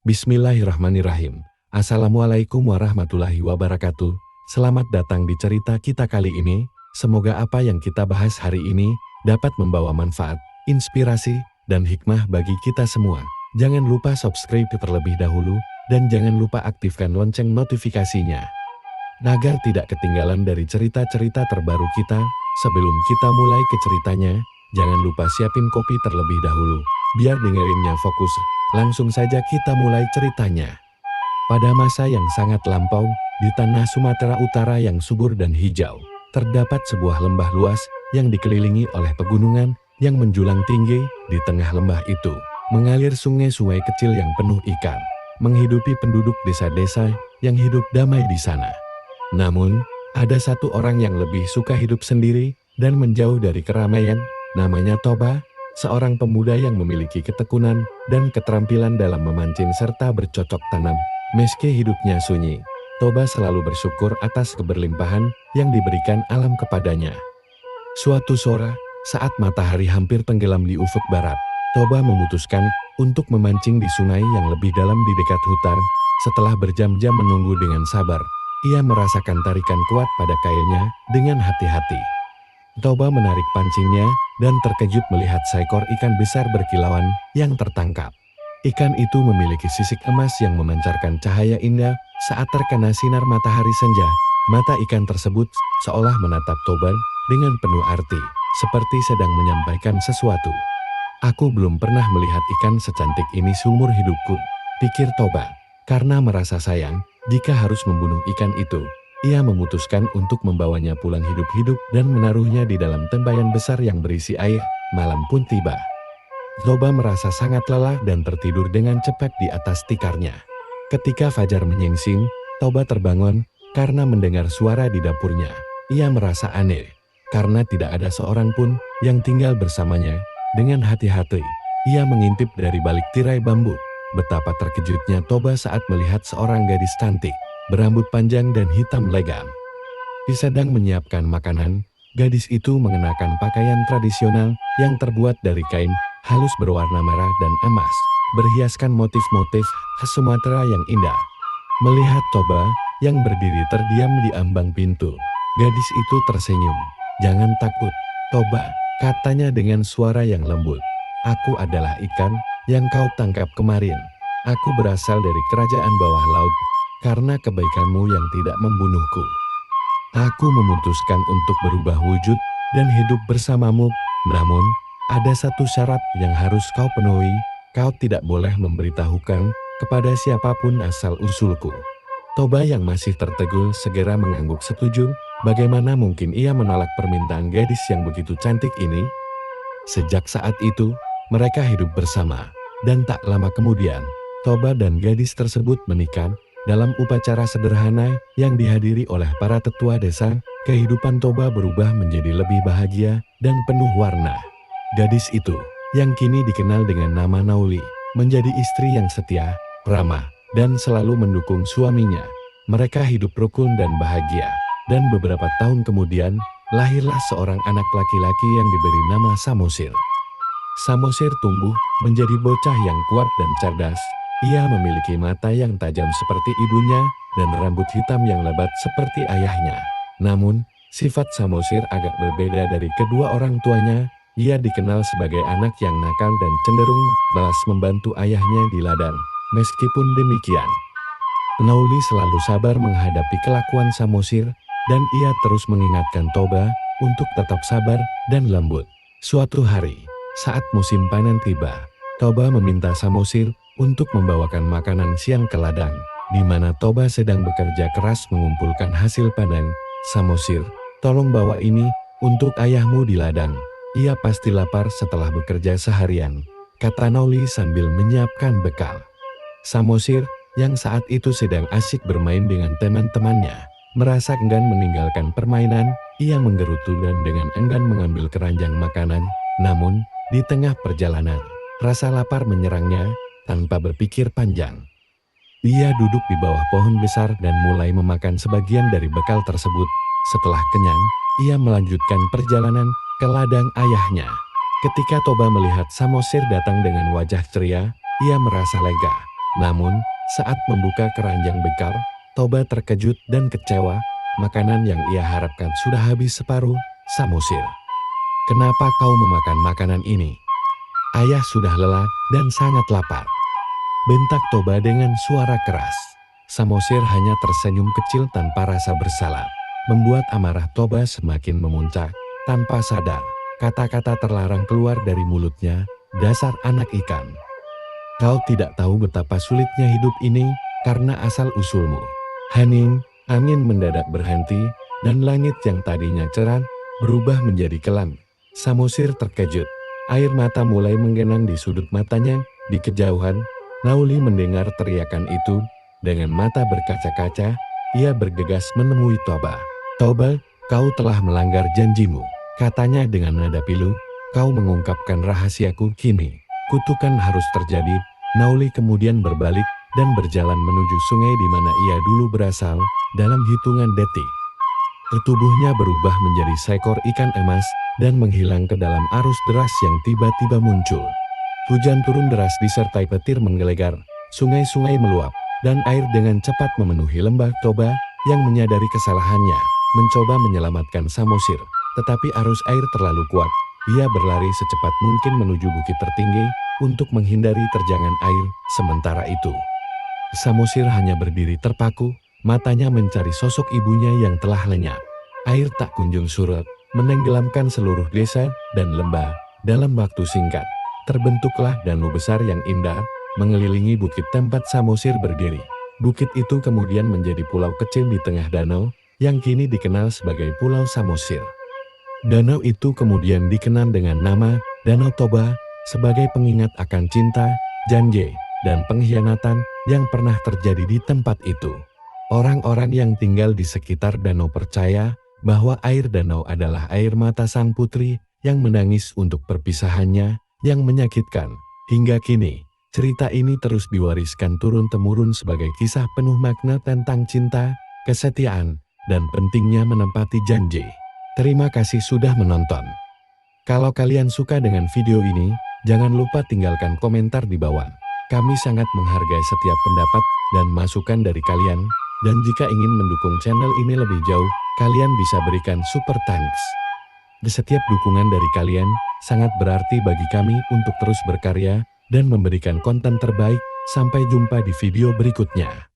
Bismillahirrahmanirrahim. Assalamualaikum warahmatullahi wabarakatuh. Selamat datang di cerita kita kali ini. Semoga apa yang kita bahas hari ini dapat membawa manfaat, inspirasi, dan hikmah bagi kita semua. Jangan lupa subscribe terlebih dahulu, dan jangan lupa aktifkan lonceng notifikasinya, agar tidak ketinggalan dari cerita-cerita terbaru kita. Sebelum kita mulai ke ceritanya, jangan lupa siapin kopi terlebih dahulu, biar dengerinnya fokus. Langsung saja kita mulai ceritanya. Pada masa yang sangat lampau, di tanah Sumatera Utara yang subur dan hijau, terdapat sebuah lembah luas yang dikelilingi oleh pegunungan yang menjulang tinggi. Di tengah lembah itu, mengalir sungai-sungai kecil yang penuh ikan, menghidupi penduduk desa-desa yang hidup damai di sana. Namun, ada satu orang yang lebih suka hidup sendiri dan menjauh dari keramaian, namanya Toba. Seorang pemuda yang memiliki ketekunan dan keterampilan dalam memancing serta bercocok tanam. Meski hidupnya sunyi, Toba selalu bersyukur atas keberlimpahan yang diberikan alam kepadanya. Suatu sore, saat matahari hampir tenggelam di ufuk barat, Toba memutuskan untuk memancing di sungai yang lebih dalam di dekat hutan. Setelah berjam-jam menunggu dengan sabar, ia merasakan tarikan kuat pada kailnya. Dengan hati-hati, Toba menarik pancingnya dan terkejut melihat seekor ikan besar berkilauan yang tertangkap. Ikan itu memiliki sisik emas yang memancarkan cahaya indah saat terkena sinar matahari senja. Mata ikan tersebut seolah menatap Toba dengan penuh arti, seperti sedang menyampaikan sesuatu. "Aku belum pernah melihat ikan secantik ini seumur hidupku," pikir Toba. Karena merasa sayang jika harus membunuh ikan itu, ia memutuskan untuk membawanya pulang hidup-hidup dan menaruhnya di dalam tempayan besar yang berisi air. Malam pun tiba. Toba merasa sangat lelah dan tertidur dengan cepat di atas tikarnya. Ketika fajar menyingsing, Toba terbangun karena mendengar suara di dapurnya. Ia merasa aneh, karena tidak ada seorang pun yang tinggal bersamanya. Dengan hati-hati, ia mengintip dari balik tirai bambu. Betapa terkejutnya Toba saat melihat seorang gadis cantik, berambut panjang dan hitam legam. Sedang menyiapkan makanan. Gadis itu mengenakan pakaian tradisional yang terbuat dari kain halus berwarna merah dan emas, berhiaskan motif-motif khas Sumatera yang indah. Melihat Toba yang berdiri terdiam di ambang pintu, gadis itu tersenyum. "Jangan takut, Toba," katanya dengan suara yang lembut. "Aku adalah ikan yang kau tangkap kemarin. Aku berasal dari kerajaan bawah laut. Karena kebaikanmu yang tidak membunuhku, aku memutuskan untuk berubah wujud dan hidup bersamamu. Namun, ada satu syarat yang harus kau penuhi. Kau tidak boleh memberitahukan kepada siapapun asal-usulku." Toba yang masih tertegun segera mengangguk setuju. Bagaimana mungkin ia menolak permintaan gadis yang begitu cantik ini? Sejak saat itu, mereka hidup bersama. Dan tak lama kemudian, Toba dan gadis tersebut menikah. Dalam upacara sederhana yang dihadiri oleh para tetua desa, kehidupan Toba berubah menjadi lebih bahagia dan penuh warna. Gadis itu, yang kini dikenal dengan nama Nauli, menjadi istri yang setia, ramah, dan selalu mendukung suaminya. Mereka hidup rukun dan bahagia, dan beberapa tahun kemudian, lahirlah seorang anak laki-laki yang diberi nama Samosir. Samosir tumbuh menjadi bocah yang kuat dan cerdas. Ia memiliki mata yang tajam seperti ibunya dan rambut hitam yang lebat seperti ayahnya. Namun, sifat Samosir agak berbeda dari kedua orang tuanya. Ia dikenal sebagai anak yang nakal dan cenderung malas membantu ayahnya di ladang. Meskipun demikian, Nauli selalu sabar menghadapi kelakuan Samosir, dan ia terus mengingatkan Toba untuk tetap sabar dan lembut. Suatu hari, saat musim panen tiba, Toba meminta Samosir untuk membawakan makanan siang ke ladang, di mana Toba sedang bekerja keras mengumpulkan hasil panen. "Samosir, tolong bawa ini untuk ayahmu di ladang. Ia pasti lapar setelah bekerja seharian," kata Nauli sambil menyiapkan bekal. Samosir, yang saat itu sedang asyik bermain dengan teman-temannya, merasa enggan meninggalkan permainan. Ia menggerutu dan dengan enggan mengambil keranjang makanan. Namun, di tengah perjalanan, rasa lapar menyerangnya. Tanpa berpikir panjang, ia duduk di bawah pohon besar dan mulai memakan sebagian dari bekal tersebut. Setelah kenyang, ia melanjutkan perjalanan ke ladang ayahnya. Ketika Toba melihat Samosir datang dengan wajah ceria, ia merasa lega. Namun, saat membuka keranjang bekal, Toba terkejut dan kecewa. Makanan yang ia harapkan sudah habis separuh. Samosir, "Kenapa kau memakan makanan ini? Ayah sudah lelah dan sangat lapar," bentak Toba dengan suara keras. Samosir hanya tersenyum kecil tanpa rasa bersalah, membuat amarah Toba semakin memuncak. Tanpa sadar, kata-kata terlarang keluar dari mulutnya, "Dasar anak ikan. Kau tidak tahu betapa sulitnya hidup ini karena asal-usulmu." Hening, angin mendadak berhenti, dan langit yang tadinya cerah berubah menjadi kelam. Samosir terkejut. Air mata mulai menggenang di sudut matanya. Di kejauhan, Nauli mendengar teriakan itu. Dengan mata berkaca-kaca, ia bergegas menemui Toba. "Toba, kau telah melanggar janjimu," katanya dengan nada pilu. "Kau mengungkapkan rahasiaku kini. Kutukan harus terjadi." Nauli kemudian berbalik dan berjalan menuju sungai di mana ia dulu berasal. Dalam hitungan detik, tubuhnya berubah menjadi seekor ikan emas dan menghilang ke dalam arus deras yang tiba-tiba muncul. Hujan turun deras disertai petir menggelegar, sungai-sungai meluap, dan air dengan cepat memenuhi lembah. Toba yang menyadari kesalahannya mencoba menyelamatkan Samosir, tetapi arus air terlalu kuat. Ia berlari secepat mungkin menuju bukit tertinggi untuk menghindari terjangan air. Sementara itu, Samosir hanya berdiri terpaku, matanya mencari sosok ibunya yang telah lenyap. Air tak kunjung surut, menenggelamkan seluruh desa dan lembah. Dalam waktu singkat, terbentuklah danau besar yang indah, mengelilingi bukit tempat Samosir berdiri. Bukit itu kemudian menjadi pulau kecil di tengah danau, yang kini dikenal sebagai Pulau Samosir. Danau itu kemudian dikenal dengan nama Danau Toba, sebagai pengingat akan cinta, janji, dan pengkhianatan yang pernah terjadi di tempat itu. Orang-orang yang tinggal di sekitar danau percaya bahwa air danau adalah air mata sang putri yang menangis untuk perpisahannya yang menyakitkan. Hingga kini, cerita ini terus diwariskan turun-temurun sebagai kisah penuh makna tentang cinta, kesetiaan, dan pentingnya menepati janji. Terima kasih sudah menonton. Kalau kalian suka dengan video ini, jangan lupa tinggalkan komentar di bawah. Kami sangat menghargai setiap pendapat dan masukan dari kalian. Dan jika ingin mendukung channel ini lebih jauh, kalian bisa berikan super thanks. Setiap dukungan dari kalian sangat berarti bagi kami untuk terus berkarya dan memberikan konten terbaik. Sampai jumpa di video berikutnya.